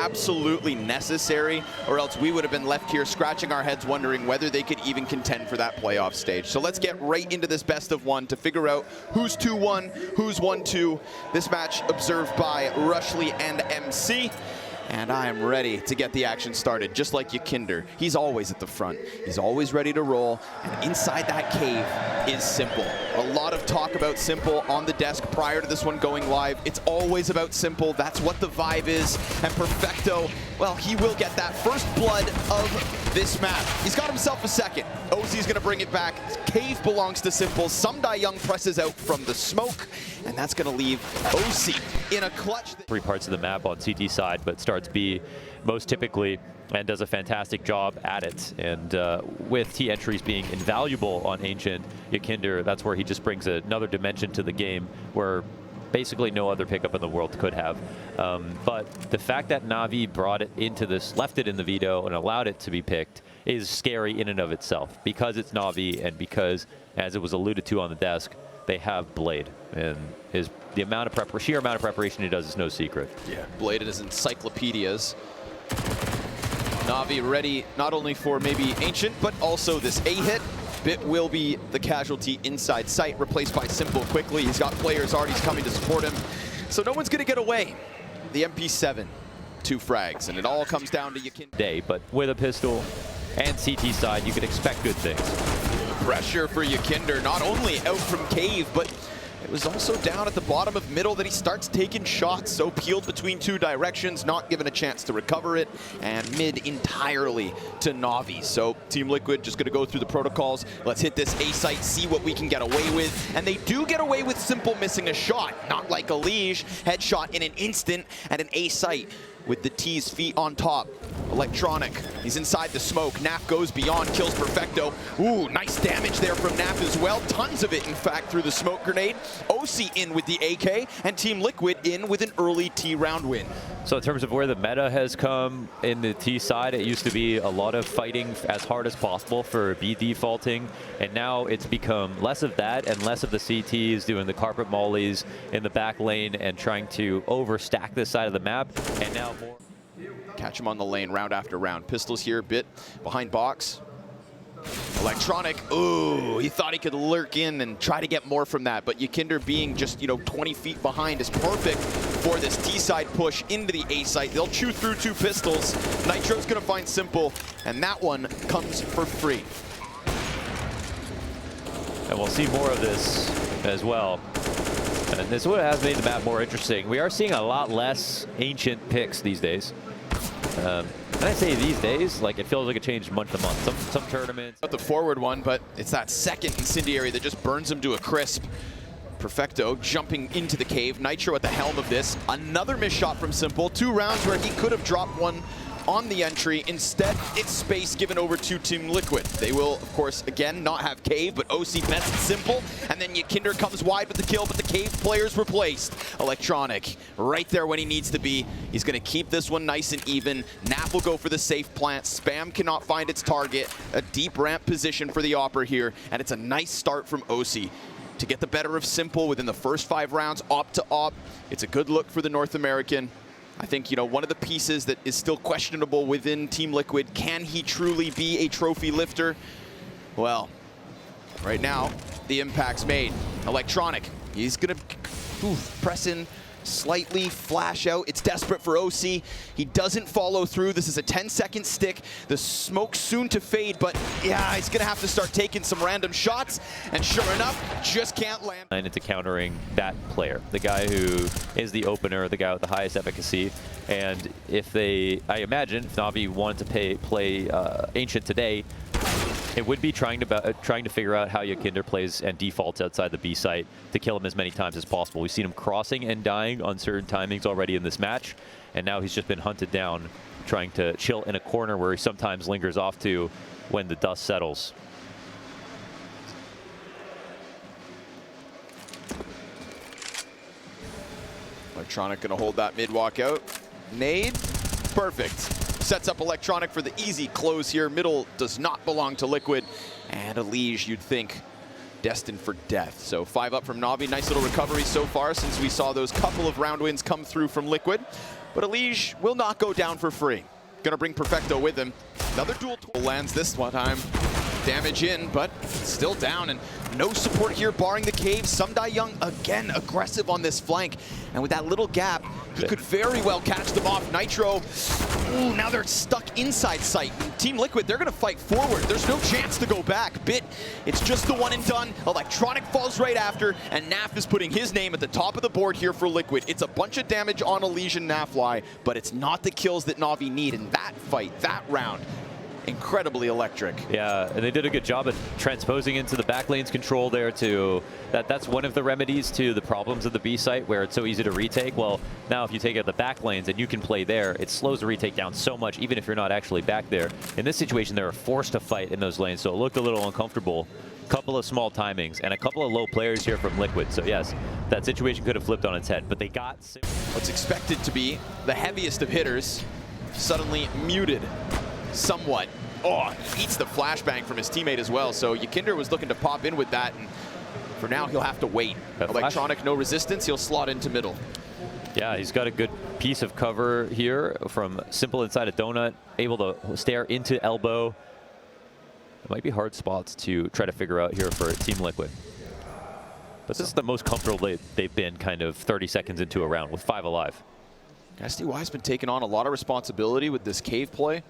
absolutely necessary, or else we would have been left here scratching our heads wondering whether they could even contend for that playoff stage. So let's get right into this best of one to figure out who's 2-1, who's 1-2. This match observed by Rushley and MC. And I am ready to get the action started, just like Ykinder. He's always at the front. He's always ready to roll. And inside that cave is Simple. A lot of talk about Simple on the desk prior to this one going live. It's always about Simple. That's what the vibe is. And Perfecto, well, he will get that first blood of this map. He's got himself a second. OC's going to bring it back. Cave belongs to Simple. Sumdai Young presses out from the smoke. And that's going to leave OC in a clutch. 3 parts of the map on CT side, but starts B most typically and does a fantastic job at it. And with T entries being invaluable on Ancient, Ykinder, that's where he just brings another dimension to the game where basically no other pickup in the world could have. But the fact that Navi brought it into this, left it in the veto and allowed it to be picked is scary in and of itself, because it's Navi and because, as it was alluded to on the desk, they have Blade, and the amount of sheer amount of preparation he does is no secret. Yeah, Blade and his encyclopedias. Navi ready not only for maybe Ancient, but also this A-hit. Bit will be the casualty inside sight, replaced by Simple quickly. He's got players already coming to support him, so no one's going to get away. The MP7, 2 frags, and it all comes down to Ykinder. But with a pistol and CT side, you could expect good things. Pressure for Ykinder, not only out from Cave, but it was also down at the bottom of middle that he starts taking shots, so peeled between 2 directions, not given a chance to recover it, and mid entirely to Navi. So Team Liquid just gonna go through the protocols. Let's hit this A site, see what we can get away with. And they do get away with Simple missing a shot, not like a Liege. Headshot in an instant at an A site with the T's feet on top. Electronic, he's inside the smoke. Nap goes beyond, kills Perfecto. Ooh, nice damage there from Nap as well. Tons of it, in fact, through the smoke grenade. OC in with the AK, and Team Liquid in with an early T round win. So in terms of where the meta has come in the T side, it used to be a lot of fighting as hard as possible for B defaulting, and now it's become less of that and less of the CTs doing the carpet mollies in the back lane and trying to overstack this side of the map, and now more. Catch him on the lane round after round. Pistols here, Bit behind box. Electronic, ooh, he thought he could lurk in and try to get more from that, but Ykinder being just, 20 feet behind is perfect for this T-side push into the A site. They'll chew through 2 pistols. Nitro's gonna find Simple, and that one comes for free. And we'll see more of this as well. And this is what has made the map more interesting. We are seeing a lot less Ancient picks these days. And I say these days, like, it feels like it changed month to month. Some tournaments. Not the forward one, but it's that second incendiary that just burns him to a crisp. Perfecto jumping into the cave. Nitro at the helm of this. Another missed shot from Simple. 2 rounds where he could have dropped one on the entry. Instead, it's space given over to Team Liquid. They will, of course, again, not have Cave, but OC best Simple. And then Ykinder comes wide with the kill, but the Cave player's replaced. Electronic, right there when he needs to be. He's going to keep this one nice and even. Nap will go for the safe plant. Spam cannot find its target. A deep ramp position for the Opera here, and it's a nice start from OC. To get the better of Simple within the first 5 rounds, op to op. It's a good look for the North American. I think, one of the pieces that is still questionable within Team Liquid, can he truly be a trophy lifter? Well, right now, the impact's made. Electronic, he's gonna press in slightly, flash out. It's desperate for OC. He doesn't follow through. This is a 10-second stick. The smoke's soon to fade, but yeah, he's gonna have to start taking some random shots, and sure enough, just can't land. And into countering that player, the guy who is the opener, the guy with the highest efficacy. And if I imagine, if Navi wanted to play Ancient today, it would be trying to figure out how Ykinder plays and defaults outside the B site to kill him as many times as possible. We've seen him crossing and dying on certain timings already in this match, and now he's just been hunted down, trying to chill in a corner where he sometimes lingers off to when the dust settles. Electronic gonna hold that mid walk out. Nade, perfect. Sets up Electronic for the easy close here. Middle does not belong to Liquid. And a Liege, you'd think, destined for death. So 5 up from Navi. Nice little recovery so far since we saw those couple of round wins come through from Liquid. but Elige will not go down for free. Gonna bring Perfecto with him. Another dual tool lands this one time. Damage in, but still down, and no support here barring the cave. Young again aggressive on this flank, and with that little gap, he could very well catch them off. Nitro, ooh, now they're stuck inside sight. Team Liquid, they're gonna fight forward. There's no chance to go back. Bit, it's just the one and done. Electronic falls right after, and Naf is putting his name at the top of the board here for Liquid. It's a bunch of damage on Elige and Nafly, but it's not the kills that Navi need in that fight, that round. Incredibly electric. Yeah, and they did a good job at transposing into the back lane's control there too. That's one of the remedies to the problems of the B site where it's so easy to retake. Well, now if you take out the back lanes and you can play there, it slows the retake down so much, even if you're not actually back there. In this situation, they were forced to fight in those lanes, so it looked a little uncomfortable. Couple of small timings and a couple of low players here from Liquid. So yes, that situation could have flipped on its head, but they got what's expected to be the heaviest of hitters suddenly muted somewhat. Oh, eats the flashbang from his teammate as well. So Ykinder was looking to pop in with that, and for now he'll have to wait. Electronic, no resistance, he'll slot into middle. Yeah, he's got a good piece of cover here from Simple inside a donut, able to stare into elbow. It might be hard spots to try to figure out here for Team Liquid. But this is the most comfortable they've been kind of 30 seconds into a round with 5 alive. SDY's been taking on a lot of responsibility with this cave play.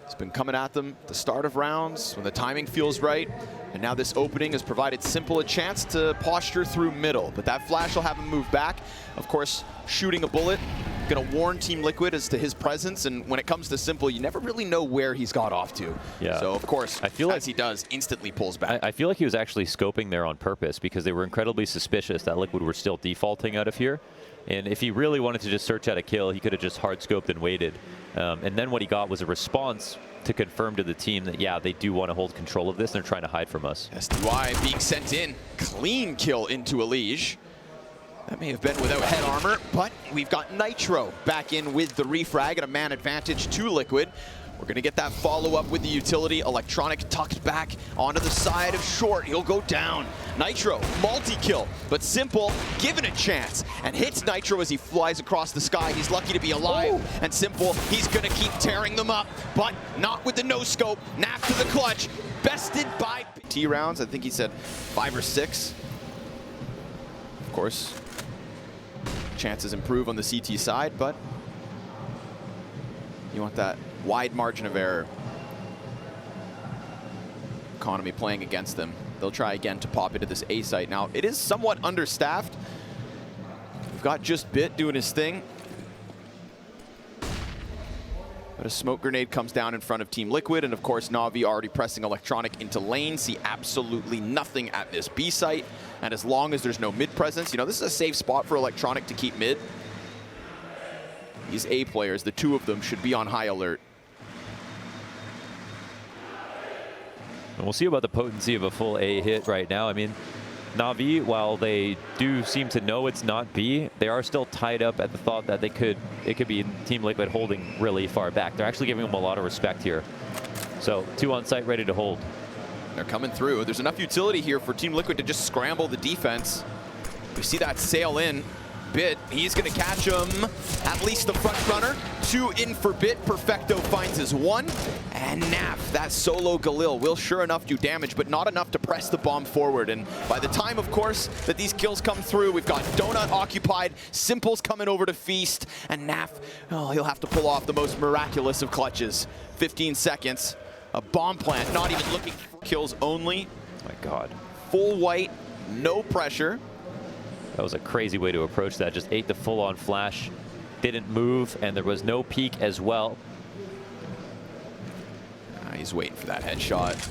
He's been coming at them at the start of rounds when the timing feels right. And now this opening has provided Simple a chance to posture through middle. But that flash will have him move back. Of course, shooting a bullet, going to warn Team Liquid as to his presence. And when it comes to Simple, you never really know where he's got off to. Yeah. So, of course, I feel as he does, instantly pulls back. I feel like he was actually scoping there on purpose because they were incredibly suspicious that Liquid were still defaulting out of here. And if he really wanted to just search out a kill, he could have just hard scoped and waited. And then what he got was a response to confirm to the team that, yeah, they do want to hold control of this and they're trying to hide from us. SDY being sent in. Clean kill into Elige. That may have been without head armor, but we've got Nitro back in with the refrag and a man advantage to Liquid. We're going to get that follow-up with the utility. Electronic tucked back onto the side of short. He'll go down. Nitro, multi-kill, but Simple given a chance and hits Nitro as he flies across the sky. He's lucky to be alive. Oh. And Simple, he's going to keep tearing them up, but not with the no-scope. Naf to the clutch. Bested by T rounds. I think he said 5 or 6. Of course, chances improve on the CT side, but you want that wide margin of error. Economy playing against them. They'll try again to pop into this A site. Now, it is somewhat understaffed. We've got just Bit doing his thing. But a smoke grenade comes down in front of Team Liquid, and of course, Navi already pressing Electronic into lane. See absolutely nothing at this B site. And as long as there's no mid presence, you know, this is a safe spot for Electronic to keep mid. These A players, the 2 of them, should be on high alert. And we'll see about the potency of a full A hit right now. I mean, Navi, while they do seem to know it's not B, they are still tied up at the thought that it could be Team Liquid holding really far back. They're actually giving them a lot of respect here. So 2 on site, ready to hold. They're coming through. There's enough utility here for Team Liquid to just scramble the defense. We see that sail in. Bit, he's going to catch him, at least the front runner. 2 in for Bit. Perfecto finds his 1. And Naf, that solo Galil, will sure enough do damage, but not enough to press the bomb forward. And by the time, of course, that these kills come through, we've got Donut occupied, Simple's coming over to feast, and Naf, oh, he'll have to pull off the most miraculous of clutches. 15 seconds, a bomb plant, not even looking for kills only. Oh my God. Full white, no pressure. That was a crazy way to approach that. Just ate the full-on flash, didn't move, and there was no peek as well. He's waiting for that headshot.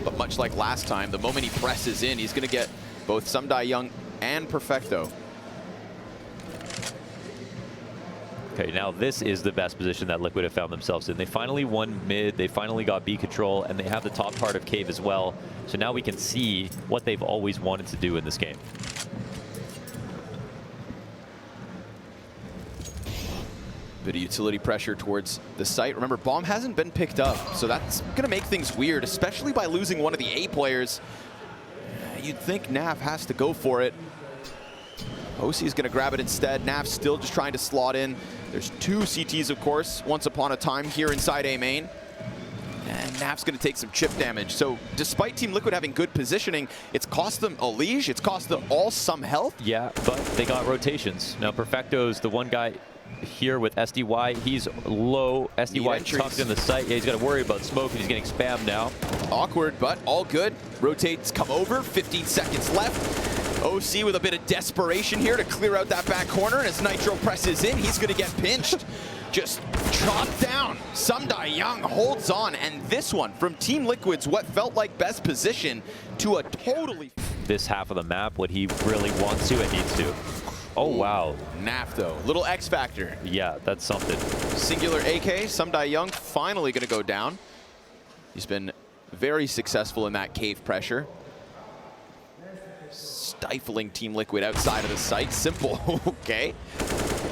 But much like last time, the moment he presses in, he's going to get both Young and Perfecto. Okay, now this is the best position that Liquid have found themselves in. They finally won mid, they finally got B control, and they have the top part of cave as well. So now we can see what they've always wanted to do in this game. Bit of utility pressure towards the site. Remember, bomb hasn't been picked up, so that's going to make things weird, especially by losing one of the A players. You'd think Naf has to go for it. OC's gonna grab it instead. Nav still just trying to slot in. There's 2 CTs, of course, once upon a time here inside A main. And Nav's gonna take some chip damage. So despite Team Liquid having good positioning, it's cost them a Liege, it's cost them all some health. Yeah, but they got rotations. Now Perfecto's the one guy here with SDY. He's low. SDY tucked in the site. Yeah, he's got to worry about smoke, and he's getting spammed now. Awkward, but all good. Rotates come over, 15 seconds left. OC with a bit of desperation here to clear out that back corner, and as Nitro presses in, he's going to get pinched. Just chopped down. Young holds on, and this one from Team Liquid's what felt like best position to a totally... This half of the map, what he really wants to and needs to. Oh, wow. Naf, though. Little X factor. Yeah, that's something. Singular AK, Young finally going to go down. He's been very successful in that cave pressure. Stifling Team Liquid outside of the site. Simple, okay.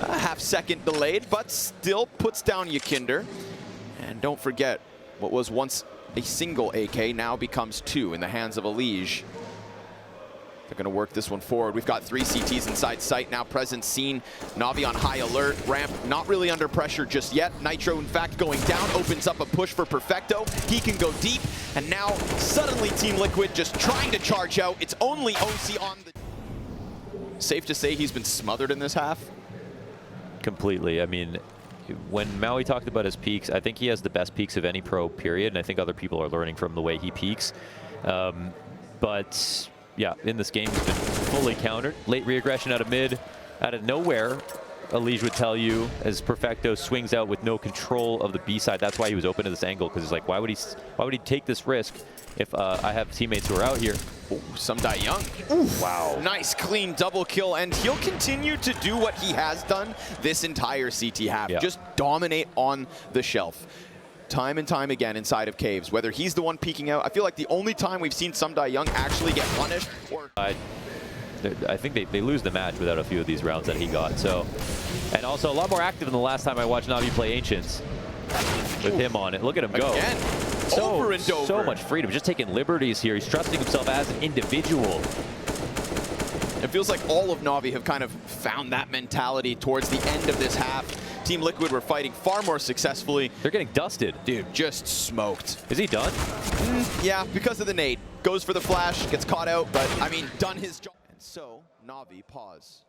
A half-second delayed, but still puts down Ykinder. And don't forget, what was once a single AK now becomes 2 in the hands of a Liege. They're going to work this one forward. We've got 3 CTs inside sight now present, seen. Navi on high alert. Ramp not really under pressure just yet. Nitro, in fact, going down, opens up a push for Perfecto. He can go deep, and now suddenly Team Liquid just trying to charge out. It's only OC on the... Safe to say he's been smothered in this half? Completely. I mean, when Maui talked about his peaks, I think he has the best peaks of any pro, period, and I think other people are learning from the way he peaks. But... yeah, in this game, he's been fully countered. Late re-aggression out of mid, out of nowhere, Liege would tell you, as Perfecto swings out with no control of the B side. That's why he was open to this angle, because it's like, why would he take this risk if I have teammates who are out here? Oh, Young. Oof. Wow. Nice, clean double kill, and he'll continue to do what he has done this entire CT half. Yeah. Just dominate on the shelf. Time and time again inside of caves, whether he's the one peeking out. I feel like the only time we've seen Young actually get punished, or I think they lose the match without a few of these rounds that he got. So, and also a lot more active than the last time I watched Navi play Ancients with him on it. Look at him go. Again. Over and over. So much freedom, just taking liberties here. He's trusting himself as an individual. It feels like all of Navi have kind of found that mentality towards the end of this half. Team Liquid were fighting far more successfully. They're getting dusted. Dude, just smoked. Is he done? Yeah, because of the nade. Goes for the flash, gets caught out, but I mean, done his job. And so, Navi, pause.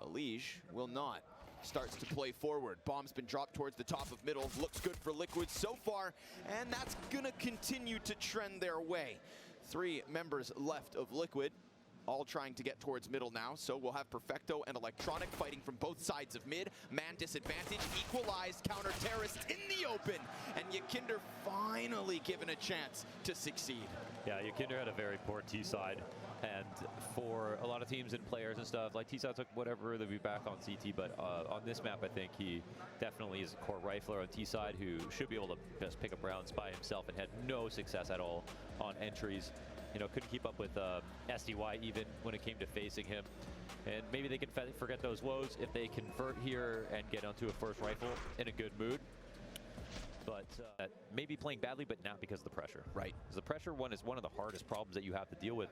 Liege will not. Starts to play forward. Bomb's been dropped towards the top of middle. Looks good for Liquid so far, and that's gonna continue to trend their way. 3 members left of Liquid, all trying to get towards middle now. So we'll have Perfecto and Electronic fighting from both sides of mid. Man disadvantage, equalized, counter terrorist in the open. And Ykinder finally given a chance to succeed. Yeah, Ykinder had a very poor T side. And for a lot of teams and players and stuff, like T side took whatever, they'll be back on CT. But on this map, I think he definitely is a core rifler on T side who should be able to just pick up rounds by himself and had no success at all on entries. You know, couldn't keep up with SDY even when it came to facing him. And maybe they can forget those woes if they convert here and get onto a first rifle in a good mood. But maybe playing badly, but not because of the pressure. Right. Because the pressure one is one of the hardest problems that you have to deal with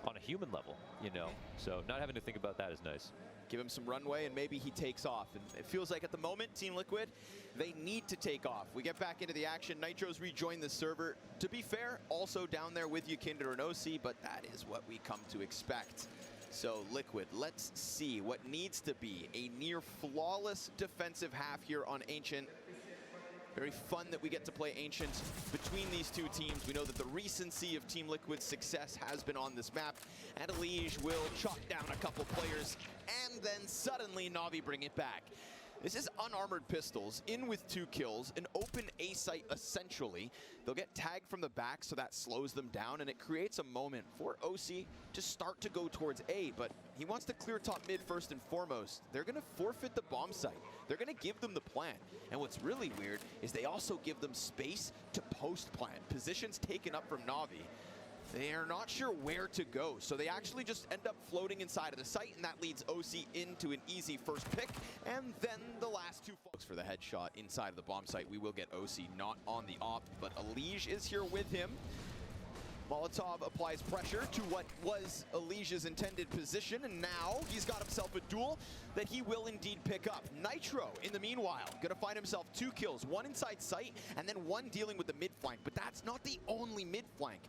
on a human level, you know. So not having to think about that is nice. Give him some runway and maybe he takes off. And it feels like at the moment, Team Liquid, they need to take off. We get back into the action. Nitro's rejoined the server. To be fair, also down there with Ykinder and OC, but that is what we come to expect. So Liquid, let's see what needs to be a near flawless defensive half here on Ancient. Very fun that we get to play Ancient between these two teams. We know that the recency of Team Liquid's success has been on this map, and Liege will chalk down a couple players, and then suddenly Navi bring it back. This is unarmored pistols, in with 2 kills, an open A site essentially. They'll get tagged from the back, so that slows them down, and it creates a moment for OC to start to go towards A, but he wants to clear top mid first and foremost. They're gonna forfeit the bomb site. They're gonna give them the plant. And what's really weird is they also give them space to post-plant. Positions taken up from Navi. They are not sure where to go, so they actually just end up floating inside of the site, and that leads OC into an easy first pick, and then the last 2 folks for the headshot inside of the bomb site. We will get OC not on the op, but Liege is here with him. Molotov applies pressure to what was Elijah's intended position, and now he's got himself a duel that he will indeed pick up. Nitro, in the meanwhile, gonna find himself 2 kills, 1 inside sight, and then 1 dealing with the mid flank, but that's not the only mid flank.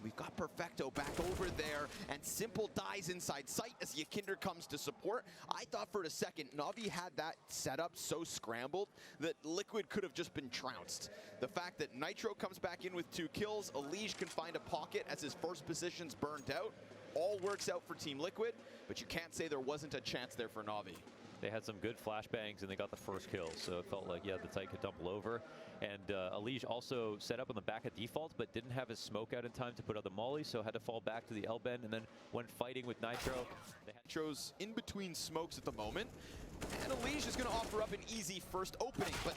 We've got Perfecto back over there, and Simple dies inside sight as Yakinder comes to support. I thought for a second Navi had that setup so scrambled that Liquid could have just been trounced. The fact that Nitro comes back in with 2 kills, Elige can find a pocket as his first position's burned out. All works out for Team Liquid, but you can't say there wasn't a chance there for Navi. They had some good flashbangs and they got the first kill, so it felt like, yeah, the site could tumble over. And Elige also set up on the back at default, but didn't have his smoke out in time to put out the molly, so had to fall back to the L-bend. And then when fighting with Nitro, Nitro's in between smokes at the moment, and Elige is going to offer up an easy first opening, but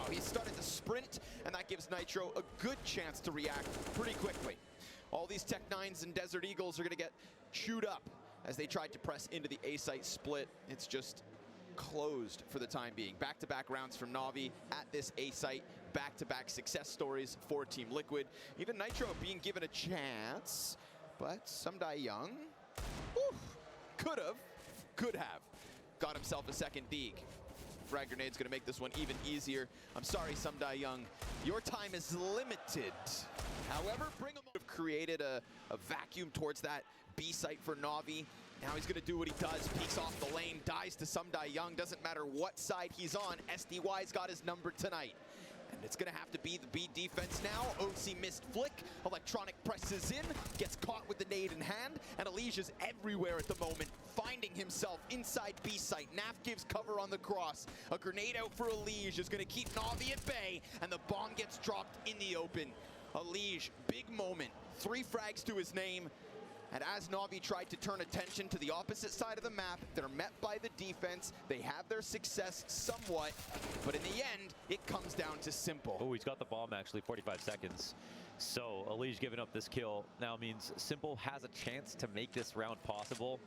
he started to sprint, and that gives Nitro a good chance to react pretty quickly. All these Tech 9s and Desert Eagles are going to get chewed up as they tried to press into the A-site split. It's just closed for the time being. Back-to-back rounds from Navi at this A-site. Back-to-back success stories for Team Liquid. Even Nitro being given a chance, but Sumdai Young, could have got himself a second Deeg. Frag Grenade's gonna make this one even easier. I'm sorry, Sumdai Young, your time is limited. However, bring him have created a vacuum towards that B site for Navi. Now he's gonna do what he does, peeks off the lane, dies to Sumdai Young. Doesn't matter what side he's on, SDY's got his number tonight. And it's gonna have to be the B defense now. OC missed flick, Electronic presses in, gets caught with the nade in hand, and Elijah's everywhere at the moment, finding himself inside B site. Naf gives cover on the cross. A grenade out for Elige is gonna keep Navi at bay, and the bomb gets dropped in the open. Elige, big moment, 3 frags to his name. And as Navi tried to turn attention to the opposite side of the map, they're met by the defense. They have their success somewhat, but in the end, it comes down to Simple. Oh, he's got the bomb actually, 45 seconds. So Elige giving up this kill now means Simple has a chance to make this round possible.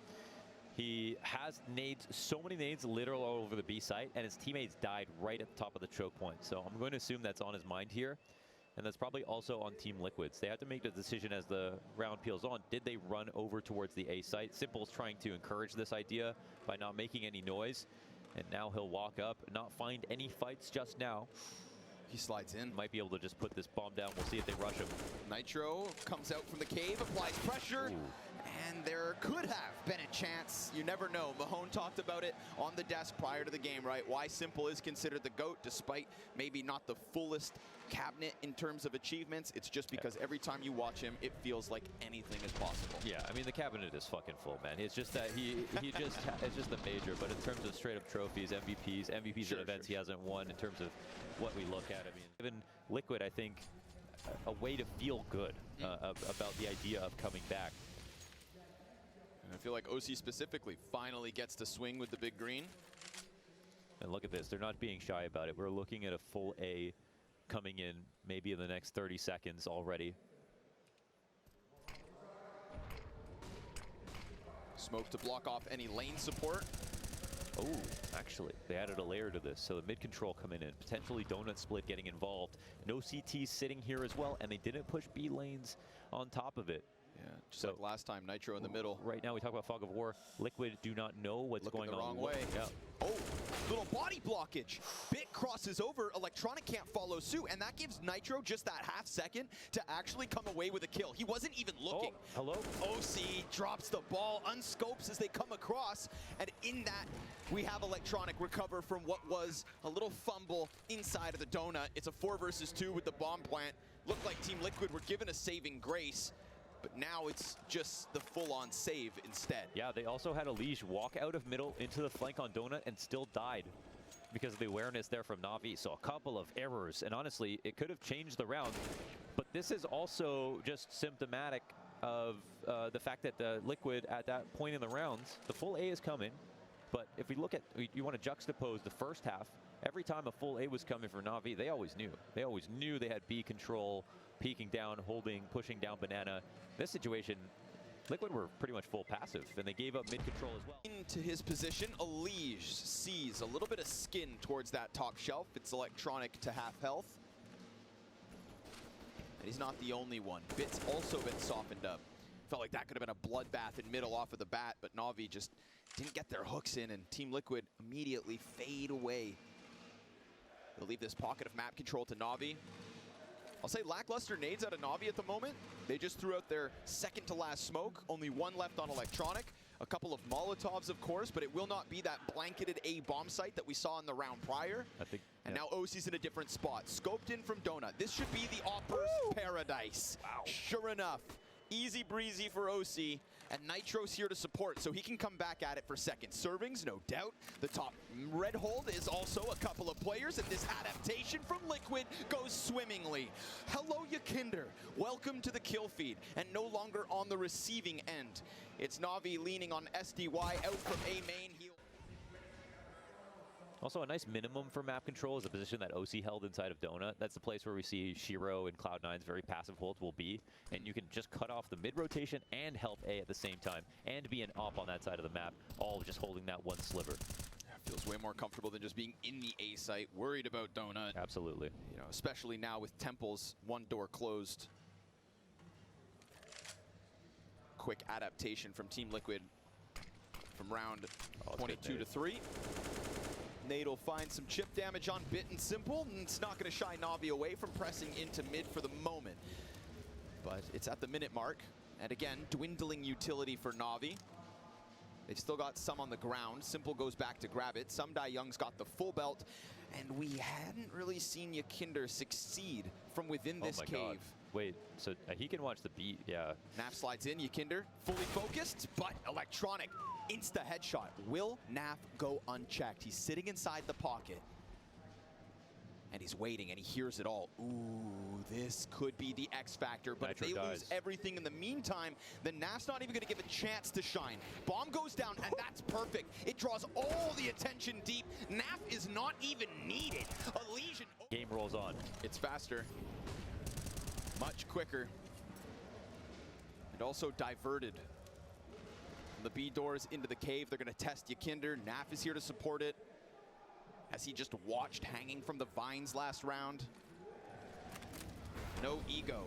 He has nades, so many nades literally all over the B site, and his teammates died right at the top of the choke point. So I'm going to assume that's on his mind here. And that's probably also on Team Liquid's. They have to make the decision as the round peels on. Did they run over towards the A site? Simple's trying to encourage this idea by not making any noise. And now he'll walk up, not find any fights just now. He slides in. Might be able to just put this bomb down. We'll see if they rush him. Nitro comes out from the cave, applies pressure. Ooh. And there could have been a chance. You never know. Mahone talked about it on the desk prior to the game, right? Why Simple is considered the GOAT, despite maybe not the fullest cabinet in terms of achievements. It's just because every time you watch him, it feels like anything is possible. Yeah, I mean, the cabinet is fucking full, man. It's just that it's just the major. But in terms of straight up trophies, MVPs and events he hasn't won in terms of what we look at. I mean, even Liquid, I think, a way to feel good about the idea of coming back. And I feel like OC specifically finally gets to swing with the big green. And look at this. They're not being shy about it. We're looking at a full A coming in maybe in the next 30 seconds already. Smoke to block off any lane support. Oh, actually, they added a layer to this. So the mid control coming in, potentially donut split getting involved. No CT sitting here as well, and they didn't push B lanes on top of it. Yeah, just like last time, Nitro in the middle. Right now we talk about Fog of War. Liquid do not know what's going on. Looking the wrong way. Yeah. Oh, little body blockage. Bit crosses over, Electronic can't follow suit, and that gives Nitro just that half second to actually come away with a kill. He wasn't even looking. Oh, hello? OC drops the ball, unscopes as they come across, and in that, we have Electronic recover from what was a little fumble inside of the donut. It's a 4 versus 2 with the bomb plant. Looked like Team Liquid were given a saving grace, but now it's just the full-on save instead. Yeah, they also had Elige walk out of middle into the flank on donut and still died because of the awareness there from Navi. So a couple of errors, and honestly, it could have changed the round. But this is also just symptomatic of the fact that the Liquid at that point in the rounds, the full A is coming. But if we look at, you want to juxtapose the first half, every time a full A was coming for Navi, they always knew. They always knew they had B control, peeking down, holding, pushing down banana. This situation, Liquid were pretty much full passive, and they gave up mid control as well. Into his position, Elige sees a little bit of skin towards that top shelf. It's Electronic to half health. And He's not the only one. Bit's also been softened up. Felt like that could have been a bloodbath in middle off of the bat, but Navi just didn't get their hooks in, and Team Liquid immediately fade away. They'll leave this pocket of map control to Navi. I'll say lackluster nades out of Navi at the moment. They just threw out their second to last smoke. Only one left on electronic. A couple of Molotovs, of course, but it will not be that blanketed A bomb site that we saw in the round prior. And now OC's in a different spot. Scoped in from Donut. This should be the Opper's paradise. Wow. Sure enough. Easy breezy for OC, and Nitro's here to support, so he can come back at it for second servings, no doubt. The top red hold is also a couple of players, and this adaptation from Liquid goes swimmingly. Hello, Yakinder. Welcome to the kill feed, and no longer on the receiving end. It's Navi leaning on SDY out from A main. Also, a nice minimum for map control is a position that OC held inside of Donut. That's the place where we see Shiro and Cloud9's very passive holds will be. And you can just cut off the mid rotation and help A at the same time and be an op on that side of the map, all just holding that one sliver. Feels way more comfortable than just being in the A site, worried about Donut. Absolutely. You know, especially now with Temple's one door closed. Quick adaptation from Team Liquid from round 22 to 3. Nade will find some chip damage on Bit and Simple, and it's not going to shy Navi away from pressing into mid for the moment. But it's at the minute mark, and again, dwindling utility for Navi. They've still got some on the ground. Simple goes back to grab it. Sumdai Young's got the full belt, and we hadn't really seen Yakinder succeed from within this cave. God. Wait, so he can watch the beat, yeah. Naf slides in, Yakinder fully focused, but electronic. Insta headshot. Will Naf go unchecked? He's sitting inside the pocket. And he's waiting, and he hears it all. Ooh, this could be the X factor. But Nitro if they dies. lose everything in the meantime, then Naf's not even going to give a chance to shine. Bomb goes down, and that's perfect. It draws all the attention deep. Naf is not even needed. A lesion. Game rolls on. It's faster. Much quicker. And also diverted. The B doors into the cave. They're going to test Yakinder. Naf is here to support it. As he just watched hanging from the vines last round. No ego.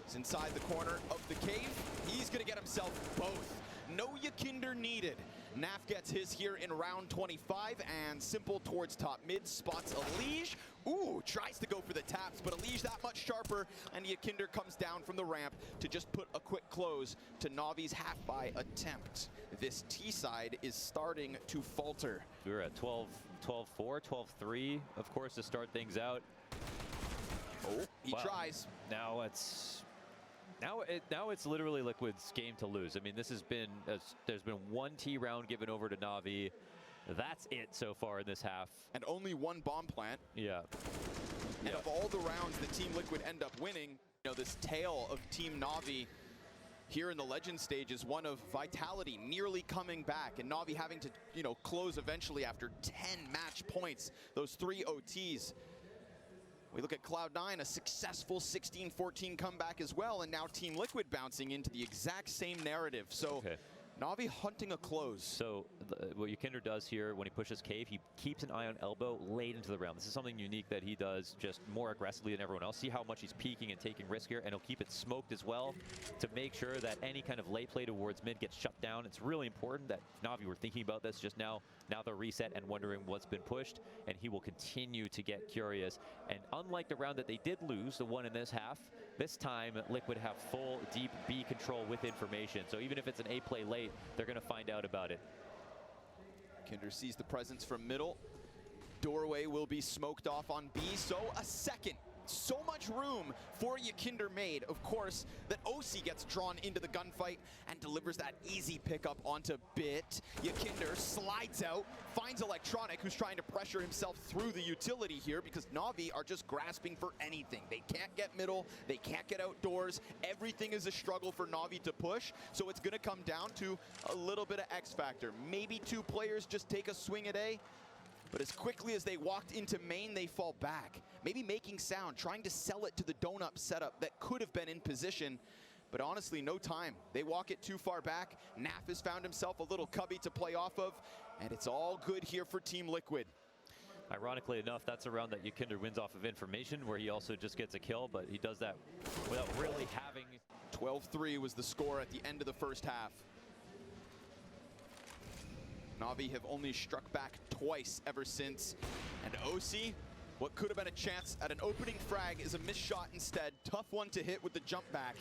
He's inside the corner of the cave. He's going to get himself both. No Yakinder needed. Naf gets his here in round 25, and Simple towards top mid, spots Elige. Ooh, tries to go for the taps, but Elige that much sharper, and Yakinder comes down from the ramp to just put a quick close to Navi's half-buy attempt. This T-side is starting to falter. We were at 12-4, 12-3, of course, to start things out. Oh, he tries. Now it's literally Liquid's game to lose. I mean, this has been there's been one T round given over to Navi. That's it so far in this half. And only one bomb plant. Yeah. And of all the rounds that Team Liquid end up winning, you know, this tale of Team Navi here in the Legend stage is one of Vitality nearly coming back, and Navi having to, you know, close eventually after 10 match points, those 3 OTs. We look at Cloud9, a successful 16-14 comeback as well, and now Team Liquid bouncing into the exact same narrative. So Navi hunting a close. So what Yakinder does here when he pushes cave, he keeps an eye on elbow late into the round. This is something unique that he does just more aggressively than everyone else. See how much he's peeking and taking risk here, and he'll keep it smoked as well to make sure that any kind of late play towards mid gets shut down. It's really important that Navi were thinking about this just now. Now they're reset and wondering what's been pushed, and he will continue to get curious. And unlike the round that they did lose, the one in this half, this time Liquid have full deep B control with information. So even if it's an A play late, they're going to find out about it. Kinder sees the presence from middle. Doorway will be smoked off on B, so a second. So much room for Yakinder made, of course, that OC gets drawn into the gunfight and delivers that easy pickup onto Bit. Yakinder slides out, finds Electronic, who's trying to pressure himself through the utility here because Navi are just grasping for anything. They can't get middle, they can't get outdoors. Everything is a struggle for Navi to push, so it's going to come down to a little bit of X factor. Maybe 2 players just take a swing at A. But as quickly as they walked into main, they fall back. Maybe making sound, trying to sell it to the donut setup that could have been in position. But honestly, no time. They walk it too far back. Naf has found himself a little cubby to play off of. And it's all good here for Team Liquid. Ironically enough, that's a round that Ykinder wins off of information, where he also just gets a kill, but he does that without really having... 12-3 was the score at the end of the first half. Navi have only struck back twice ever since. And OC, what could have been a chance at an opening frag is a missed shot instead. Tough one to hit with the jump back.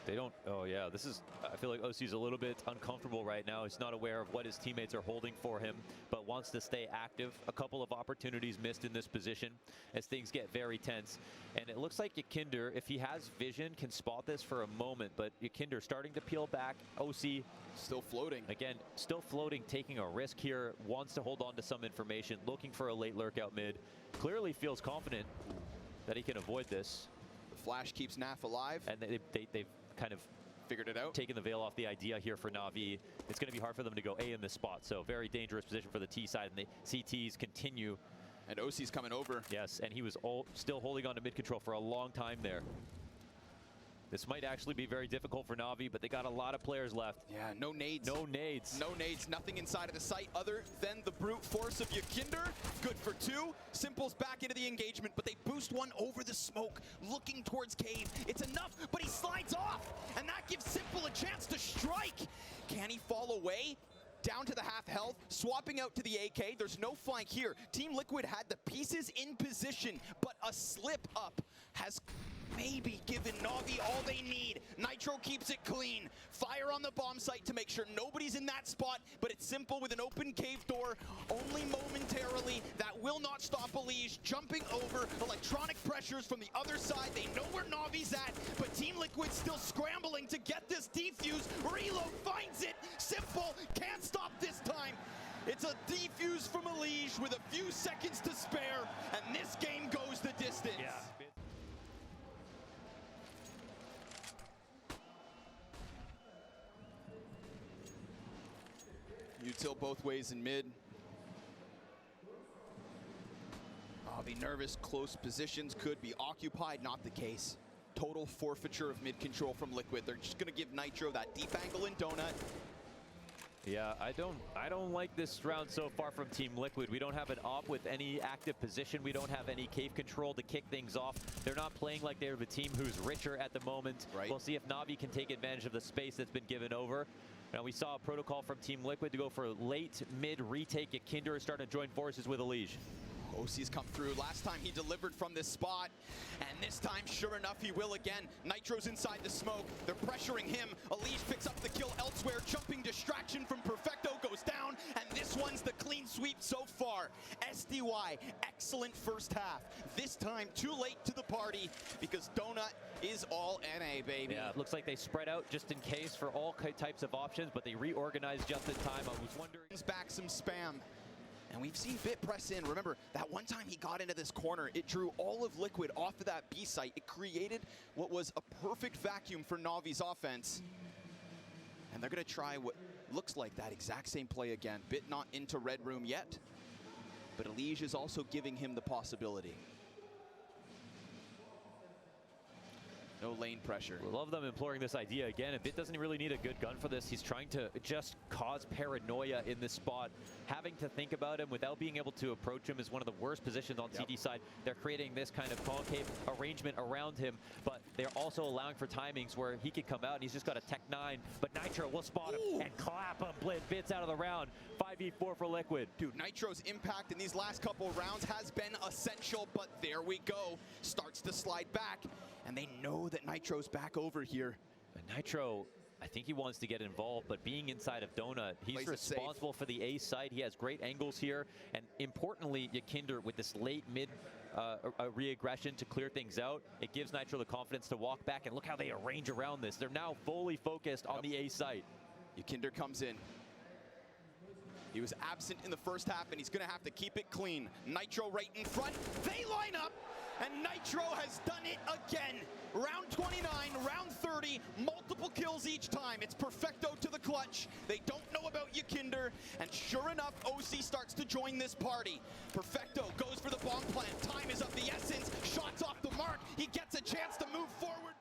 They don't, oh yeah, this is, I feel like OC's a little bit uncomfortable right now. He's not aware of what his teammates are holding for him, but wants to stay active. A couple of opportunities missed in this position as things get very tense. And it looks like Ykinder, if he has vision, can spot this for a moment, but Ykinder starting to peel back. OC still floating. Again, still floating, taking a risk here, wants to hold on to some information, looking for a late lurk out mid. Clearly feels confident that he can avoid this. The flash keeps Naf alive. And they've kind of figured it out. Taking the veil off the idea here for Navi. It's going to be hard for them to go A in this spot. So very dangerous position for the T side, and the CTs continue. And OC's coming over. Yes, and he was still holding on to mid control for a long time there. This might actually be very difficult for Navi, but they got a lot of players left. Yeah, no nades. No nades. No nades, nothing inside of the site other than the brute force of Ykinder. Good for two. Simple's back into the engagement, but they boost one over the smoke, looking towards Cave. It's enough, but he slides off, and that gives Simple a chance to strike. Can he fall away? Down to the half health, swapping out to the AK. There's no flank here. Team Liquid had the pieces in position, but a slip up has maybe given Navi all they need. Nitro keeps it clean. Fire on the bomb site to make sure nobody's in that spot, but it's Simple with an open cave door, only momentarily. That will not stop Elige. Jumping over, electronic pressures from the other side. They know where Navi's at, but Team Liquid still scrambling to get this defuse. Reload finds it. Simple can't stop this time. It's a defuse from Elige with a few seconds to spare, and this game goes the distance. Yeah. Util both ways in mid. I'll be nervous. Close positions could be occupied. Not the case. Total forfeiture of mid control from Liquid. They're just going to give Nitro that deep angle in Donut. Yeah, I don't like this round so far from Team Liquid. We don't have an op with any active position. We don't have any cave control to kick things off. They're not playing like they're the team who's richer at the moment. Right. We'll see if Navi can take advantage of the space that's been given over. Now we saw a protocol from Team Liquid to go for late mid retake. Ykinder is starting to join forces with Elige. OC's come through. Last time he delivered from this spot, and this time, sure enough, he will again. Nitro's inside the smoke. They're pressuring him. Elige picks up the kill elsewhere. Jumping distraction from Perfecto goes down, and this one's the clean sweep so far. SDY, excellent first half. This time, too late to the party because Donut is all NA, baby. Yeah, it looks like they spread out just in case for all types of options, but they reorganized just in time. I was wondering. Back some spam. And we've seen Bit press in. Remember, that one time he got into this corner, it drew all of Liquid off of that B site. It created what was a perfect vacuum for Navi's offense. And they're going to try what looks like that exact same play again. Bit not into Red Room yet, but Elige is also giving him the possibility. No lane pressure. We love them imploring this idea again. And Bit doesn't really need a good gun for this. He's trying to just cause paranoia in this spot. Having to think about him without being able to approach him is one of the worst positions on CT side. They're creating this kind of concave arrangement around him, but they're also allowing for timings where he could come out and he's just got a Tech 9, but Nitro will spot him and clap him. Bits out of the round. 5v4 for Liquid. Dude, Nitro's impact in these last couple of rounds has been essential, but there we go. Starts to slide back, and they know that Nitro's back over here. And Nitro, I think he wants to get involved, but being inside of Donut, he's responsible for the A side. He has great angles here, and importantly, Ykinder with this late mid re-aggression to clear things out, it gives Nitro the confidence to walk back, and look how they arrange around this. They're now fully focused on the A site. Ykinder comes in. He was absent in the first half, and he's going to have to keep it clean. Nitro right in front. They line up, and Nitro has done it again. Round 29, round 30, multiple kills each time. It's Perfecto to the clutch. They don't know about Ykinder, and sure enough, OC starts to join this party. Perfecto goes for the bomb plant. Time is of the essence. Shots off the mark. He gets a chance to move forward.